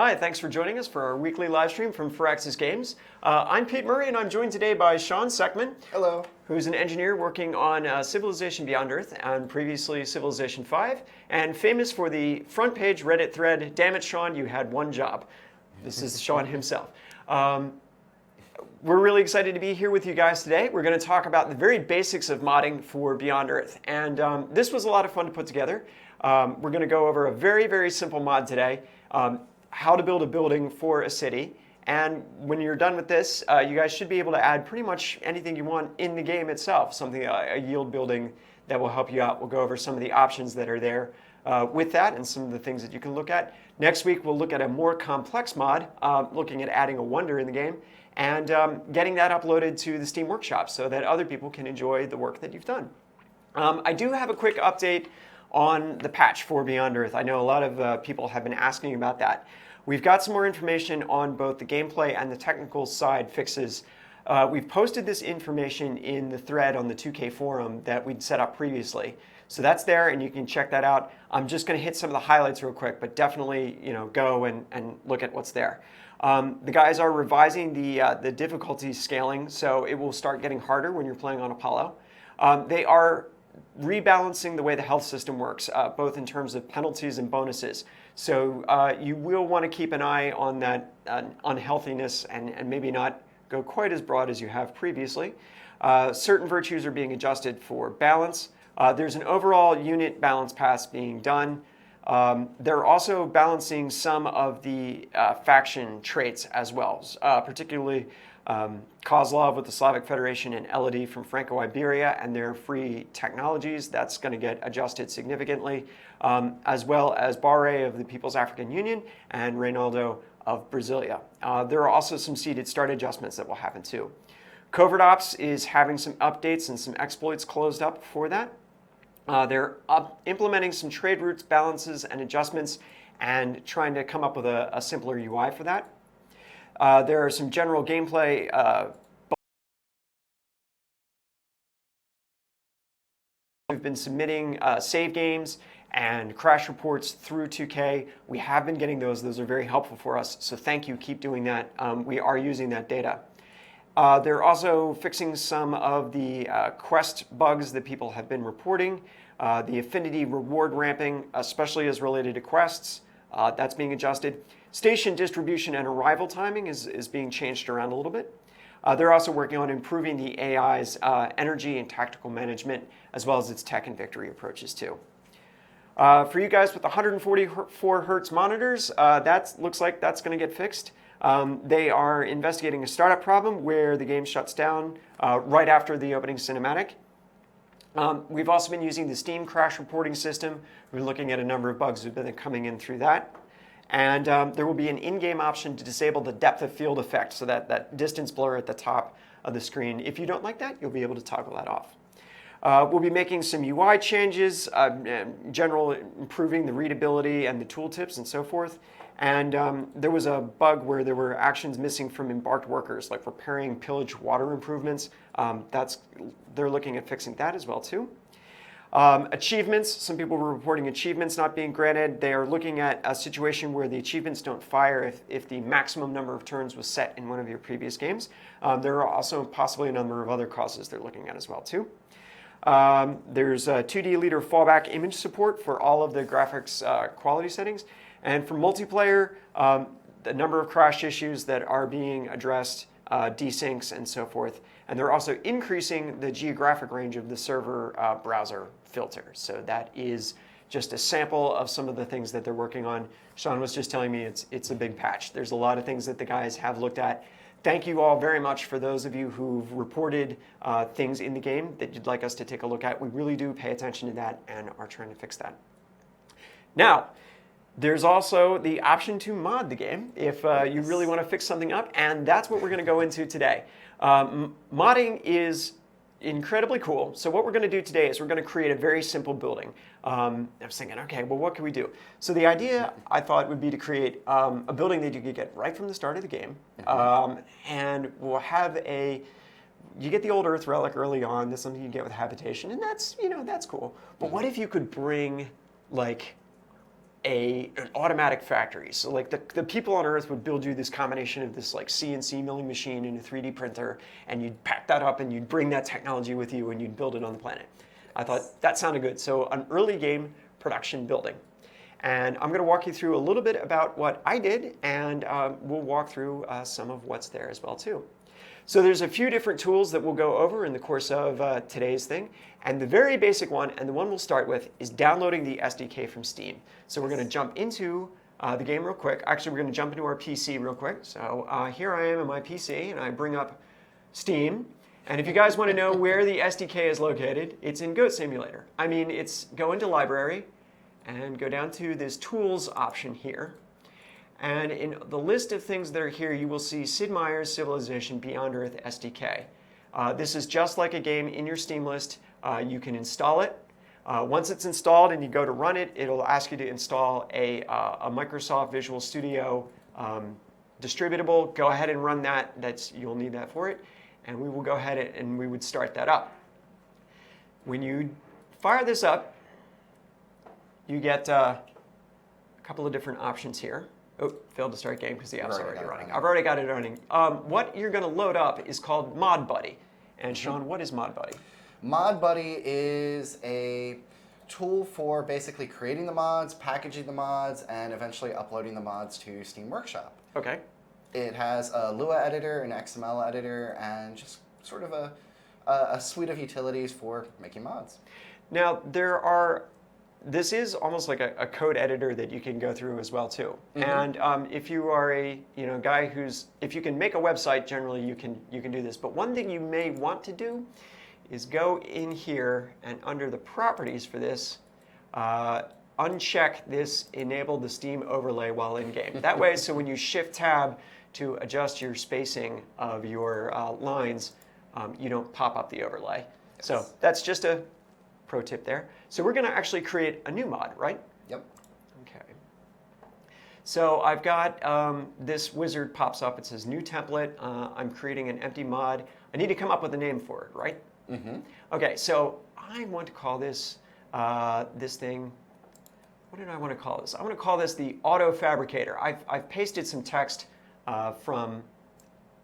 Hi, thanks for joining us for our weekly live stream from Firaxis Games. I'm Pete Murray, and I'm joined today by Shaun Seckman. Hello. Who's an engineer working on Civilization Beyond Earth and previously Civilization 5, and famous for the front page Reddit thread, "Damn it, Shaun, you had one job." This is Shaun himself. We're really excited to be here with you guys today. We're going to talk about the very basics of modding for Beyond Earth, and this was a lot of fun to put together. We're going to go over a very, very simple mod today. How to build a building for a city, and when you're done with this, you guys should be able to add pretty much anything you want in the game itself, something, a yield building that will help you out. We'll go over some of the options that are there with that and some of the things that you can look at. Next week, we'll look at a more complex mod, looking at adding a wonder in the game, and getting that uploaded to the Steam Workshop so that other people can enjoy the work that you've done. I do have a quick update on the patch for Beyond Earth. I know a lot of people have been asking about that. We've got some more information on both the gameplay and the technical side fixes. We've posted this information in the thread on the 2K forum that we'd set up previously. So that's there, and you can check that out. I'm just going to hit some of the highlights real quick, but definitely go and look at what's there. The guys are revising the difficulty scaling, so it will start getting harder when you're playing on Apollo. They are rebalancing the way the health system works, both in terms of penalties and bonuses. So you will want to keep an eye on that unhealthiness and maybe not go quite as broad as you have previously. Certain virtues are being adjusted for balance. There's an overall unit balance pass being done. They're also balancing some of the faction traits as well, particularly Kozlov with the Slavic Federation and Elodie from Franco-Iberia and their free technologies. That's going to get adjusted significantly, as well as Barre of the People's African Union and Reynaldo of Brasilia. There are also some seeded start adjustments that will happen too. Covert Ops is having some updates and some exploits closed up for that. They're implementing some trade routes, balances, and adjustments and trying to come up with a simpler UI for that. There are some general gameplay we've been submitting save games and crash reports through 2K. We have been getting those. Those are very helpful for us, so thank you. Keep doing that. We are using that data. They're also fixing some of the quest bugs that people have been reporting. The affinity reward ramping, especially as related to quests, that's being adjusted. Station distribution and arrival timing is being changed around a little bit. They're also working on improving the AI's energy and tactical management, as well as its tech and victory approaches too. For you guys with 144 hertz monitors, that looks like that's going to get fixed. They are investigating a startup problem where the game shuts down right after the opening cinematic. We've also been using the Steam crash reporting system. We're looking at a number of bugs that have been coming in through that. And there will be an in-game option to disable the depth of field effect, so that distance blur at the top of the screen. If you don't like that, you'll be able to toggle that off. We'll be making some UI changes, general improving the readability and the tooltips and so forth. And there was a bug where there were actions missing from embarked workers, like repairing pillage water improvements. They're looking at fixing that as well too. Achievements, some people were reporting achievements not being granted. They are looking at a situation where the achievements don't fire if the maximum number of turns was set in one of your previous games. There are also possibly a number of other causes they're looking at as well too. There's a 2D leader fallback image support for all of the graphics quality settings. And for multiplayer, the number of crash issues that are being addressed, desyncs and so forth. And they're also increasing the geographic range of the server browser filter. So that is just a sample of some of the things that they're working on. Shaun was just telling me it's a big patch. There's a lot of things that the guys have looked at. Thank you all very much for those of you who've reported things in the game that you'd like us to take a look at. We really do pay attention to that and are trying to fix that. Now, there's also the option to mod the game if you really want to fix something up, and that's what we're going to go into today. Modding is incredibly cool. So what we're going to do today is we're going to create a very simple building. I was thinking, okay, well, what can we do? So the idea I thought would be to create a building that you could get right from the start of the game, and we'll have you get the old Earth relic early on. That's something you get with habitation, and that's cool. But what if you could bring like an automatic factory. So like the people on Earth would build you this combination of this like CNC milling machine and a 3D printer, and you'd pack that up and you'd bring that technology with you and you'd build it on the planet. I thought that sounded good. So an early game production building. And I'm going to walk you through a little bit about what I did, and we'll walk through some of what's there as well too. So there's a few different tools that we'll go over in the course of today's thing. And the very basic one, and the one we'll start with, is downloading the SDK from Steam. So we're going to jump into the game real quick. Actually, we're going to jump into our PC real quick. So here I am on my PC, and I bring up Steam. And if you guys want to know where the SDK is located, it's in Goat Simulator. I mean, it's go into Library, and go down to this Tools option here. And in the list of things that are here, you will see Sid Meier's Civilization Beyond Earth SDK. This is just like a game in your Steam list. You can install it. Once it's installed and you go to run it, it'll ask you to install a Microsoft Visual Studio distributable. Go ahead and run that. You'll need that for it. And we will go ahead and we would start that up. When you fire this up, you get a couple of different options here. Oh, failed to start game because the app's already running. I've already got it running. What you're going to load up is called Mod Buddy. And Shaun, what is Mod Buddy? Mod Buddy is a tool for basically creating the mods, packaging the mods, and eventually uploading the mods to Steam Workshop. Okay. It has a Lua editor, an XML editor, and just sort of a suite of utilities for making mods. Now, this is almost like a code editor that you can go through as well too. And if you are a guy if you can make a website, generally you can do this. But one thing you may want to do is go in here and under the properties for this, uncheck this enable the Steam overlay while in game. That way, so when you shift tab to adjust your spacing of your lines, you don't pop up the overlay. Yes. So that's just a pro tip there. So we're going to actually create a new mod, right? Yep. Okay. So I've got this wizard pops up. It says new template. I'm creating an empty mod. I need to come up with a name for it, right? Okay, so I want to call this this thing. What did I want to call this? I want to call this the Auto Fabricator. I've pasted some text from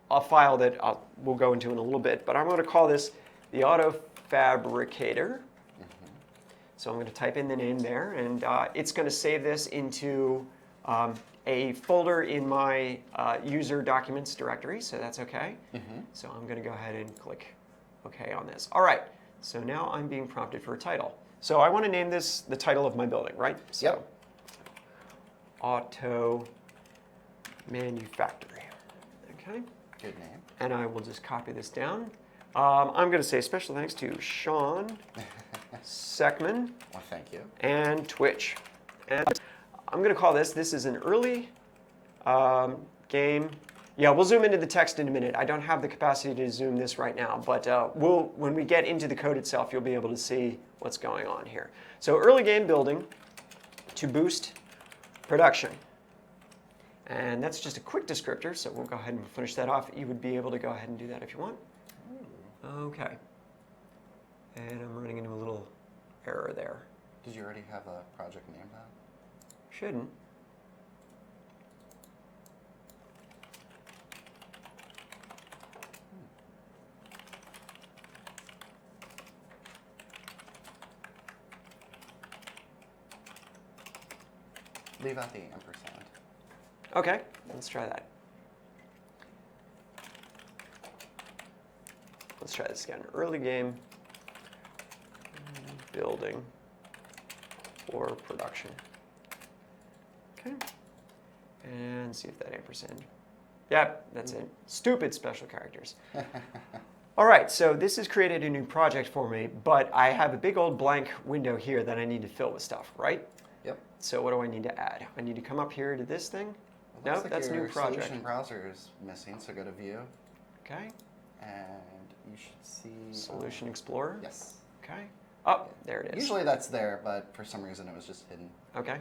a file that we'll go into in a little bit, but I'm going to call this the Auto Fabricator. So I'm going to type in the name there, and it's going to save this into a folder in my user documents directory, so that's okay. So I'm going to go ahead and click OK on this. All right, so now I'm being prompted for a title. So I want to name this the title of my building, right? So, yep. Auto Manufactory. Okay. Good name. And I will just copy this down. I'm going to say special thanks to Shaun Seckman. Well, thank you. And Twitch. And I'm going to call this is an early game. Yeah, we'll zoom into the text in a minute. I don't have the capacity to zoom this right now, but when we get into the code itself, you'll be able to see what's going on here. So early game building to boost production. And that's just a quick descriptor, so we'll go ahead and finish that off. You would be able to go ahead and do that if you want. Okay. And I'm running into a little error there. Did you already have a project named that? Shouldn't. Leave out the ampersand. Okay, let's try that. Let's try this again. Early game building for production. Okay. And see if that ampersand. Yep, that's it. Stupid special characters. All right, so this has created a new project for me, but I have a big old blank window here that I need to fill with stuff, right? Yep. So what do I need to add? I need to come up here to this thing. Well, no, like that's new project. Solution browser is missing, so go to View. Okay. And you should see Solution Explorer. Yes. Okay. Oh, there it is. Usually that's there, but for some reason it was just hidden. Okay.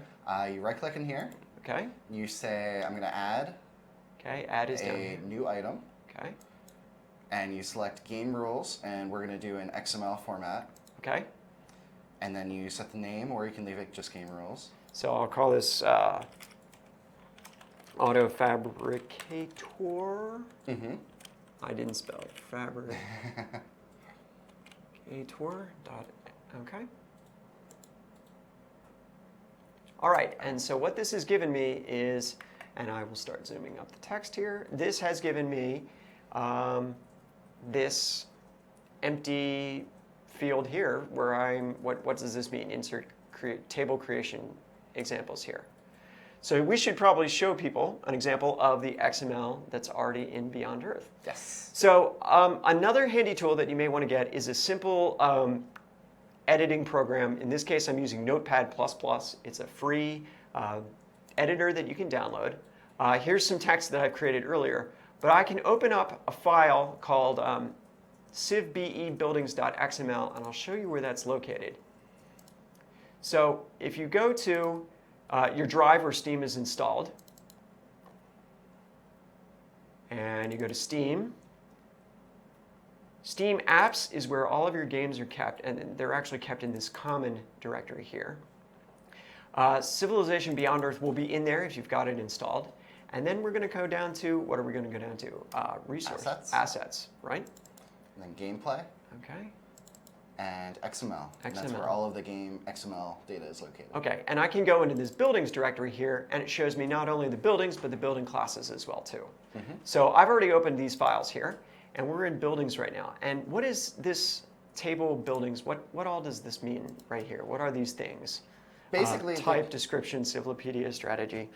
You right-click in here. Okay. You say, I'm going to add. Okay. Add is down here. A new item. Okay. And you select Game Rules, and we're going to do an XML format. Okay. And then you set the name, or you can leave it just Game Rules. So I'll call this auto fabricator. I didn't spell it. Fabricator. Okay. All right, and so what this has given me is, and I will start zooming up the text here. This has given me this empty field here where what does this mean? Insert table creation examples here. So we should probably show people an example of the XML that's already in Beyond Earth. Yes. So another handy tool that you may want to get is a simple editing program. In this case, I'm using Notepad++. It's a free editor that you can download. Here's some text that I've created earlier, but I can open up a file called civbebuildings.xml, and I'll show you where that's located. So if you go to your drive where Steam is installed, and you go to Steam. Steam Apps is where all of your games are kept, and they're actually kept in this common directory here. Civilization Beyond Earth will be in there if you've got it installed. And then we're going to go down to, what are we going to go down to? Resource. Assets, right? And then gameplay. Okay. And XML. And that's where all of the game XML data is located. Okay, and I can go into this buildings directory here, and it shows me not only the buildings, but the building classes as well, too. So I've already opened these files here, and we're in buildings right now. And what is this table buildings? What all does this mean right here? What are these things? Basically, type, description, Civilopedia, strategy.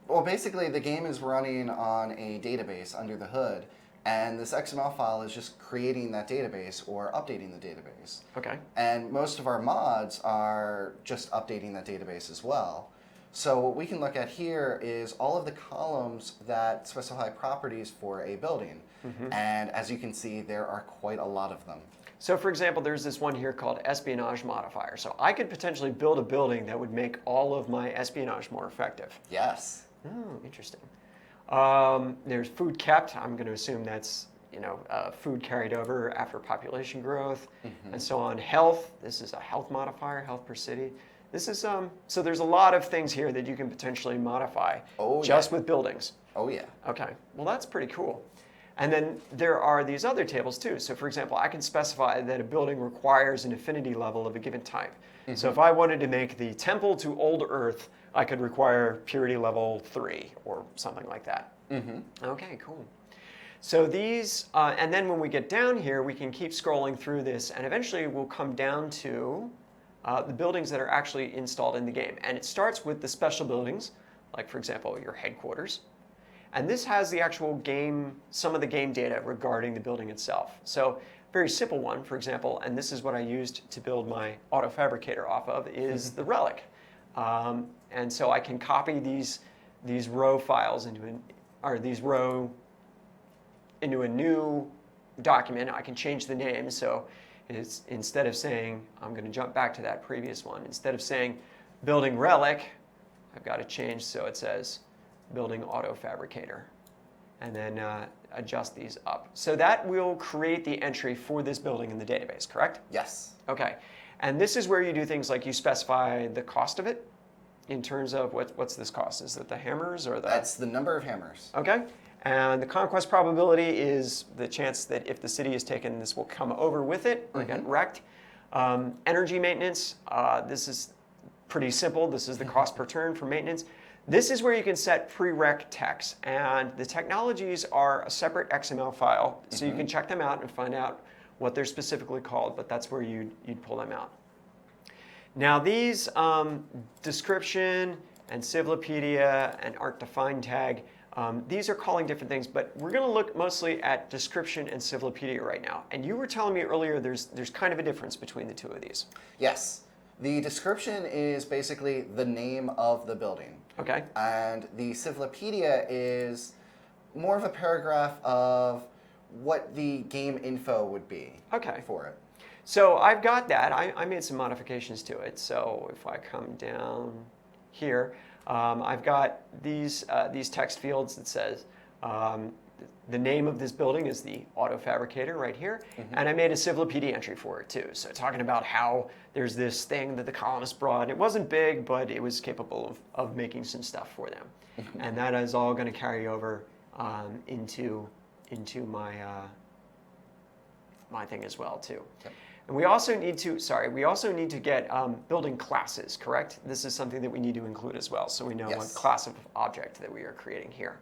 Well, basically, the game is running on a database under the hood, and this XML file is just creating that database or updating the database. Okay. And most of our mods are just updating that database as well. So what we can look at here is all of the columns that specify properties for a building. And as you can see, there are quite a lot of them. So for example, there's this one here called espionage modifier. So I could potentially build a building that would make all of my espionage more effective. Yes. Oh, interesting. There's food kept. I'm going to assume that's food carried over after population growth, and so on. Health. This is a health modifier, health per city. This is so there's a lot of things here that you can potentially modify just with buildings. Oh yeah. Okay. Well, that's pretty cool. And then there are these other tables too. So for example, I can specify that a building requires an affinity level of a given type. So if I wanted to make the temple to old Earth, I could require purity level 3 or something like that. Okay, cool. So these, and then when we get down here, we can keep scrolling through this, and eventually we'll come down to the buildings that are actually installed in the game. And it starts with the special buildings, like for example, your headquarters. And this has the actual game, some of the game data regarding the building itself. So very simple one, for example, and this is what I used to build my auto fabricator off of, is the relic. And so I can copy these row files into a new document. I can change the name. So it's, instead of saying, I'm going to jump back to that previous one. Instead of saying building relic, I've got to change so it says building auto fabricator, and then adjust these up. So that will create the entry for this building in the database, correct? Yes. Okay. And this is where you do things like you specify the cost of it in terms of what's this cost? Is it the hammers or the... That's the number of hammers. Okay. And the conquest probability is the chance that if the city is taken, this will come over with it or get wrecked. Energy maintenance, this is pretty simple. This is the cost per turn for maintenance. This is where you can set prereq text, and the technologies are a separate XML file, so you can check them out and find out what they're specifically called, but that's where you'd pull them out. Now these description and Civilopedia and art define tag, these are calling different things, but we're going to look mostly at description and Civilopedia right now. And you were telling me earlier there's kind of a difference between the two of these. Yes. The description is basically the name of the building. Okay. And the Civilopedia is more of a paragraph of what the game info would be for it. So I've got that. I made some modifications to it. So if I come down here, I've got these text fields that says the name of this building is the Auto Fabricator right here, and I made a Civilipedia entry for it too. So talking about how there's this thing that the colonists brought. It wasn't big, but it was capable of making some stuff for them, and that is all going to carry over into my my thing as well too. Okay. And we also need to get building classes, correct? This is something that we need to include as well, so we know what class of object that we are creating here.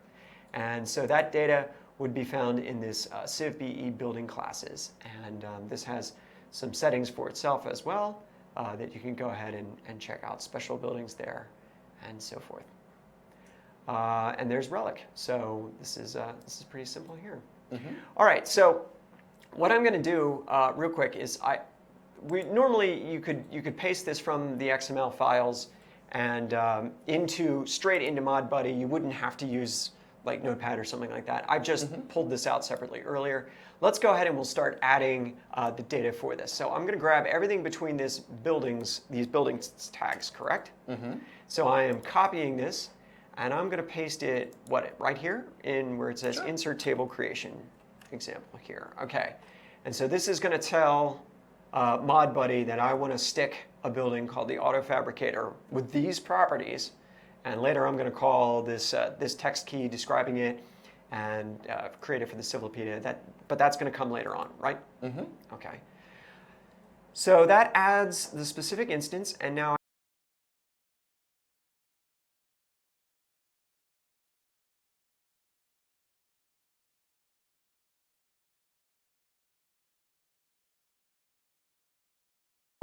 And so that data would be found in this CivBE building classes. And this has some settings for itself as well that you can go ahead and check out, special buildings there and so forth. And there's Relic. So this is pretty simple here. All right, so what I'm going to do real quick is normally you could paste this from the XML files and straight into ModBuddy. You wouldn't have to use like Notepad or something like that. I just pulled this out separately earlier. Let's go ahead and we'll start adding the data for this. So I'm going to grab everything between these building tags, correct? So I am copying this, and I'm going to paste it right here in where it says Insert Table Creation example here. Okay, and so this is going to tell ModBuddy that I want to stick a building called the Auto Fabricator with these properties. And later I'm going to call this text key describing it and create it for the Civilipedia. But that's going to come later on, right? Okay. So that adds the specific instance, and now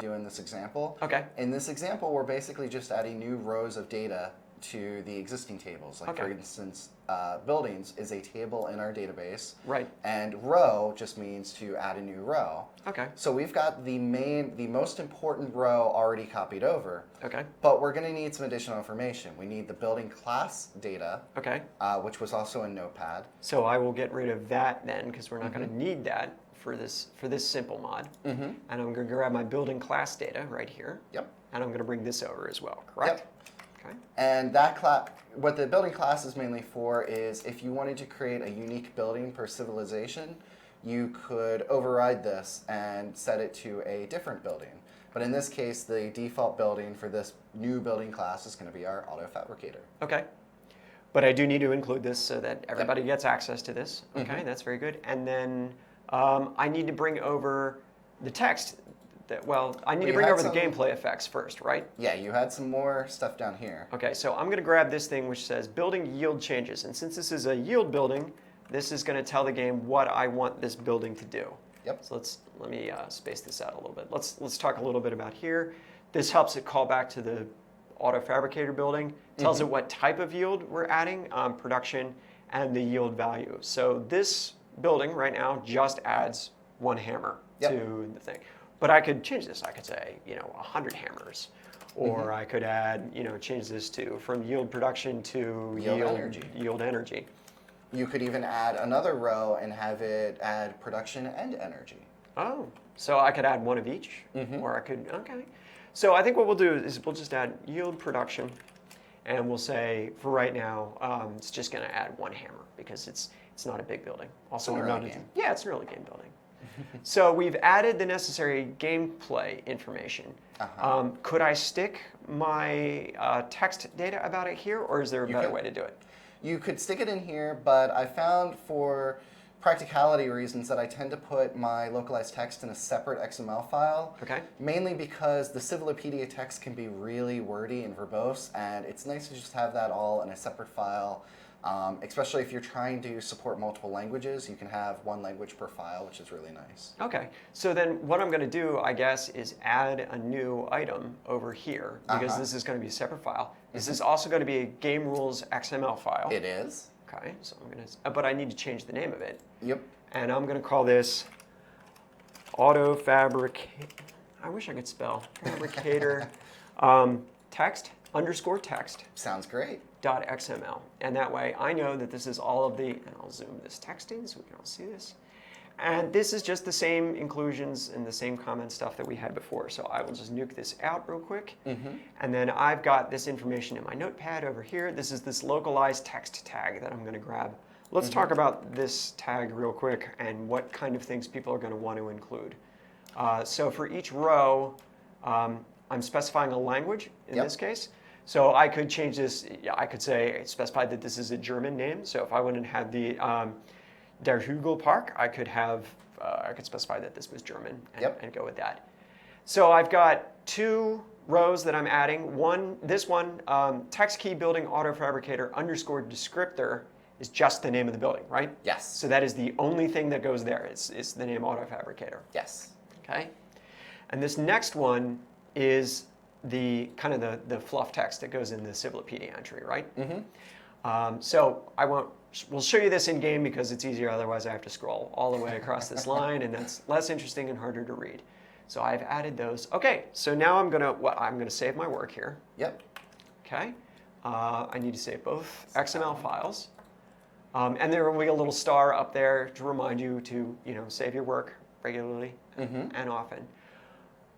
in this example. Okay. In this example, we're basically just adding new rows of data to the existing tables. Like for instance, buildings is a table in our database. Right. And row just means to add a new row. Okay. So we've got the most important row already copied over. Okay. But we're going to need some additional information. We need the building class data. Okay. Which was also in Notepad. So I will get rid of that then, because we're not going to need that for this simple mod. And I'm going to grab my building class data right here. Yep. And I'm going to bring this over as well, correct? Yep. Okay. And that what the building class is mainly for is if you wanted to create a unique building per civilization, you could override this and set it to a different building. But in this case, the default building for this new building class is going to be our Auto Fabricator. Okay. But I do need to include this so that everybody gets access to this. Okay, that's very good. And then I need to bring over the text. I need to bring over the gameplay effects first, right? Yeah, you had some more stuff down here. Okay, so I'm going to grab this thing which says building yield changes. And since this is a yield building, this is going to tell the game what I want this building to do. Yep. So let me space this out a little bit. Let's talk a little bit about here. This helps it call back to the Auto Fabricator building. Tells it what type of yield we're adding, production, and the yield value. So this building right now just adds one hammer to the thing. But I could change this. I could say, 100 hammers. Or I could add, change this from yield production to yield energy. You could even add another row and have it add production and energy. Oh, so I could add one of each? Or I could, okay. So I think what we'll do is we'll just add yield production. And we'll say, for right now, it's just going to add one hammer because it's not a big building. Also, it's an early game. Yeah, it's an early game building. So we've added the necessary gameplay information. Could I stick my text data about it here, or is there a better way to do it? You could stick it in here, but I found for practicality reasons that I tend to put my localized text in a separate XML file. Okay. Mainly because the Civilipedia text can be really wordy and verbose, and it's nice to just have that all in a separate file. Especially if you're trying to support multiple languages, you can have one language per file, which is really nice. Okay, so then what I'm going to do, I guess, is add a new item over here, because this is going to be a separate file. This is also going to be a game rules XML file. It is. Okay, so I'm going to, but I need to change the name of it. Yep. And I'm going to call this Auto Fabricator. I wish I could spell. Fabricator text _text. Sounds great. .xml, and that way I know that this is all of the, and I'll zoom this text in so we can all see this, and this is just the same inclusions and the same comment stuff that we had before, so I will just nuke this out real quick, and then I've got this information in my notepad over here. This is this localized text tag that I'm going to grab Let's talk about this tag real quick and what kind of things people are going to want to include. So for each row, I'm specifying a language in this case. So I could change this. I could say specify that this is a German name. So if I wanted to have the Der Hügelpark, I could specify that this was German and go with that. So I've got 2 rows that I'm adding. This one, text key building auto fabricator underscore descriptor is just the name of the building, right? Yes. So that is the only thing that goes there. It's the name auto fabricator. Yes. Okay. And this next one is the kind of the fluff text that goes in the Civilopedia entry, right? So we'll show you this in game because it's easier. Otherwise, I have to scroll all the way across this line, and that's less interesting and harder to read. So I've added those. Okay. So now I'm gonna save my work here. Yep. Okay. I need to save both XML files. And there will be a little star up there to remind you to, save your work regularly and often.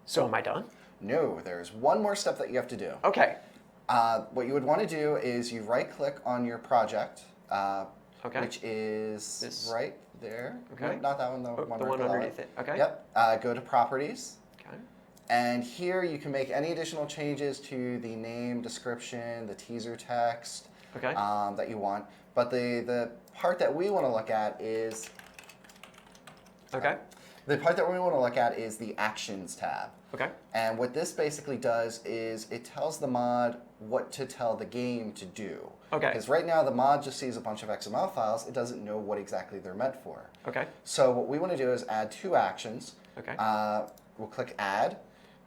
So am I done? No, there's one more step that you have to do. Okay. What you would want to do is you right-click on your project, which is this right there. Okay. Nope, not that one, the one the right one below underneath it. Okay. Yep. Go to Properties. Okay. And here you can make any additional changes to the name, description, the teaser text that you want. But the part that we want to look at is the Actions tab. Okay. And what this basically does is it tells the mod what to tell the game to do. Okay. Because right now the mod just sees a bunch of XML files. It doesn't know what exactly they're meant for. Okay. So what we want to do is add 2 actions. Okay. We'll click Add.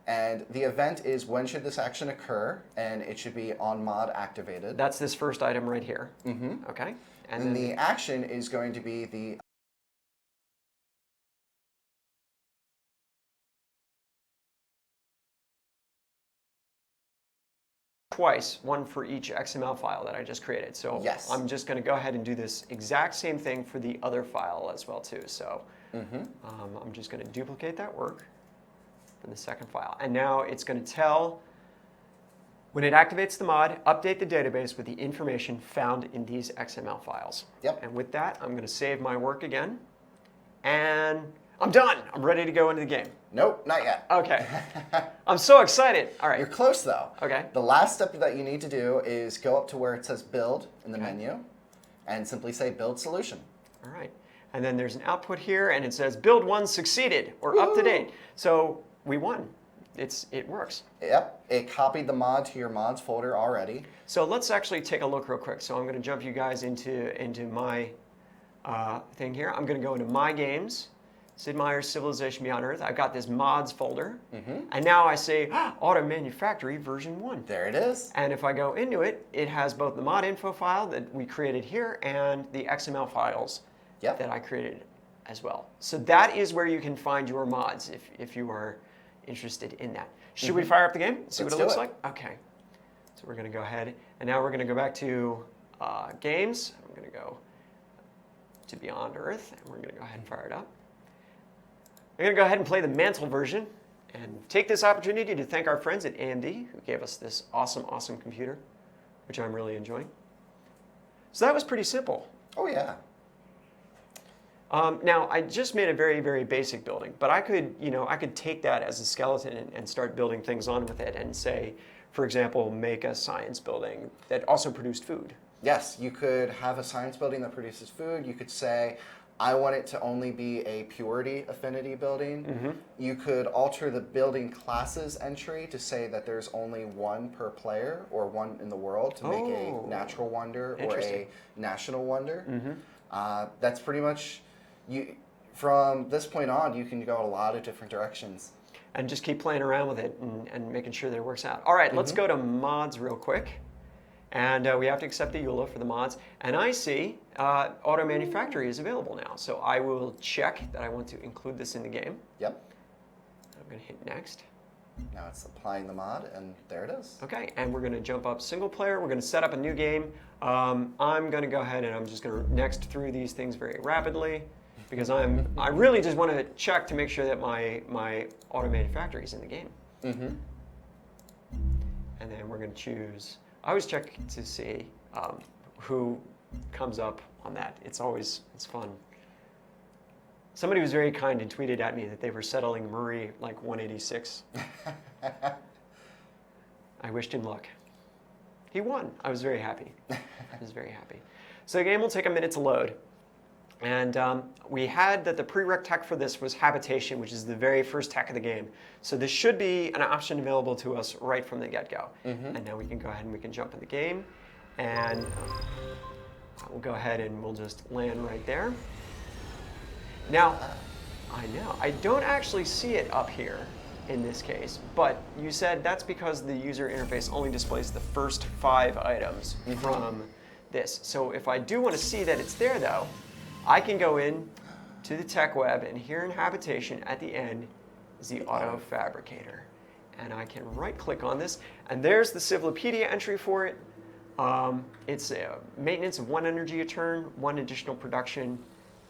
And the event is when should this action occur, and it should be on mod activated. That's this first item right here. Okay. And then the action is going to be the twice, one for each XML file that I just created. So I'm just going to go ahead and do this exact same thing for the other file as well too. So I'm just going to duplicate that work for the second file. And now it's going to tell, when it activates the mod, update the database with the information found in these XML files. Yep. And with that, I'm going to save my work again. And I'm done. I'm ready to go into the game. Nope, not yet. Okay. I'm so excited. All right. You're close though. Okay. The last step that you need to do is go up to where it says Build in the menu and simply say Build Solution. All right. And then there's an output here, and it says Build 1 succeeded, or up to date. So we won. It works. Yep. It copied the mod to your mods folder already. So let's actually take a look real quick. So I'm going to jump you guys into my thing here. I'm going to go into My Games. Sid Meier's Civilization Beyond Earth. I've got this mods folder. And now I say Auto Manufactory version 1. There it is. And if I go into it, it has both the mod info file that we created here and the XML files that I created as well. So that is where you can find your mods if you are interested in that. Should we fire up the game? See what it looks like? Okay. So we're going to go ahead. And now we're going to go back to Games. I'm going to go to Beyond Earth. And we're going to go ahead and fire it up. I'm going to go ahead and play the Mantle version and take this opportunity to thank our friends at AMD who gave us this awesome, awesome computer, which I'm really enjoying. So that was pretty simple. Oh, yeah. Now, I just made a very, very basic building, but I could take that as a skeleton and start building things on with it and say, for example, make a science building that also produced food. Yes, you could have a science building that produces food. You could say, I want it to only be a purity affinity building. You could alter the building classes entry to say that there's only 1 per player or 1 in the world to make a natural wonder or a national wonder. That's pretty much, from this point on, you can go a lot of different directions. And just keep playing around with it and making sure that it works out. All right, let's go to mods real quick. And we have to accept the EULA for the mods. And I see Auto Manufactory is available now. So I will check that I want to include this in the game. Yep. I'm going to hit Next. Now it's applying the mod, and there it is. Okay, and we're going to jump up single player. We're going to set up a new game. I'm going to go ahead and I'm just going to next through these things very rapidly because I really just want to check to make sure that my Auto Manufactory is in the game. And then we're going to choose. I always check to see who comes up on that. It's fun. Somebody was very kind and tweeted at me that they were settling Murray like 186. I wished him luck. He won. I was very happy. So the game will take a minute to load. And we had that the prereq tech for this was habitation, which is the very first tech of the game. So this should be an option available to us right from the get-go. And now we can go ahead and we can jump in the game. And we'll go ahead and we'll just land right there. Now, I know, I don't actually see it up here in this case, but you said that's because the user interface only displays the first 5 items from this. So if I do want to see that it's there though, I can go in to the tech web, and here in habitation at the end is the auto fabricator. And I can right click on this, and there's the Civilopedia entry for it. It's a maintenance of 1 energy a turn, 1 additional production,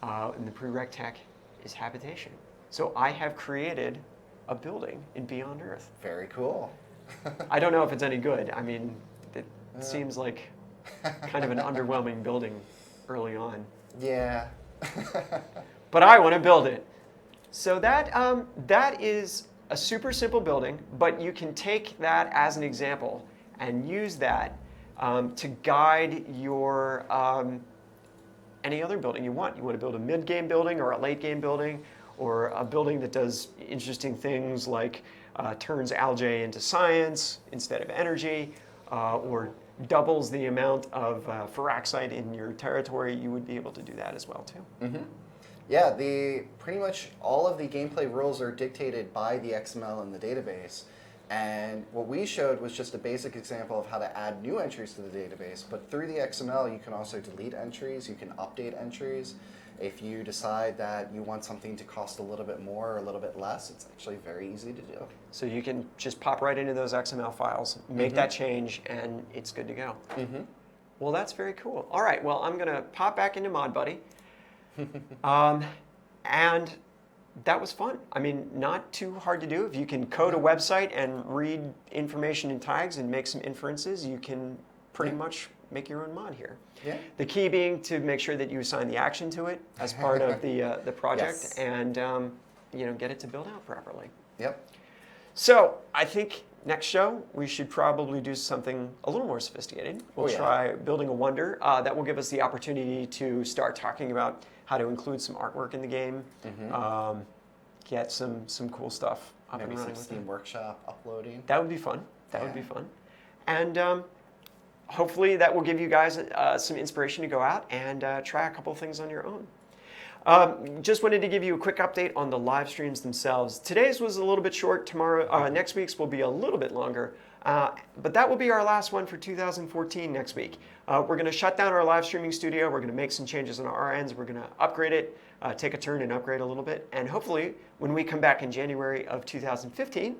and the prereq tech is habitation. So I have created a building in Beyond Earth. Very cool. I don't know if it's any good. I mean, it seems like kind of an underwhelming building early on. Yeah. But I want to build it. So that is a super simple building, but you can take that as an example and use that to guide your any other building you want. You want to build a mid-game building or a late-game building, or a building that does interesting things like turns algae into science instead of energy, or doubles the amount of ferroxide in your territory. You would be able to do that as well too. Yeah, pretty much all of the gameplay rules are dictated by the XML in the database. And what we showed was just a basic example of how to add new entries to the database. But through the XML, you can also delete entries, you can update entries. If you decide that you want something to cost a little bit more or a little bit less, it's actually very easy to do. So you can just pop right into those XML files, make that change, and it's good to go. Well, that's very cool. All right, well, I'm going to pop back into ModBuddy. And that was fun. I mean, not too hard to do. If you can code a website and read information in tags and make some inferences, you can pretty much make your own mod here. Yeah. The key being to make sure that you assign the action to it as part of the project, and get it to build out properly. Yep. So I think next show we should probably do something a little more sophisticated. We'll try building a wonder that will give us the opportunity to start talking about how to include some artwork in the game, get some cool stuff up and running with Steam Workshop uploading. That would be fun. That would be fun. And hopefully that will give you guys some inspiration to go out and try a couple of things on your own. Just wanted to give you a quick update on the live streams themselves. Today's was a little bit short. Tomorrow, next week's will be a little bit longer. But that will be our last one for 2014 next week. We're going to shut down our live streaming studio. We're going to make some changes on our ends. We're going to upgrade it, take a turn and upgrade a little bit. And hopefully, when we come back in January of 2015,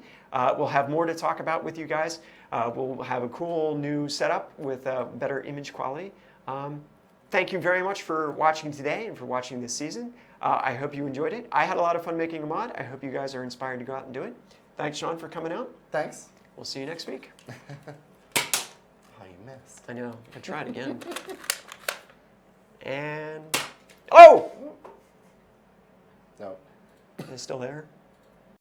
we'll have more to talk about with you guys. We'll have a cool new setup with better image quality. Thank you very much for watching today and for watching this season. I hope you enjoyed it. I had a lot of fun making a mod. I hope you guys are inspired to go out and do it. Thanks, Shaun, for coming out. Thanks. We'll see you next week. Oh, you missed. I know. I tried again. And... Oh! No. Is it still there?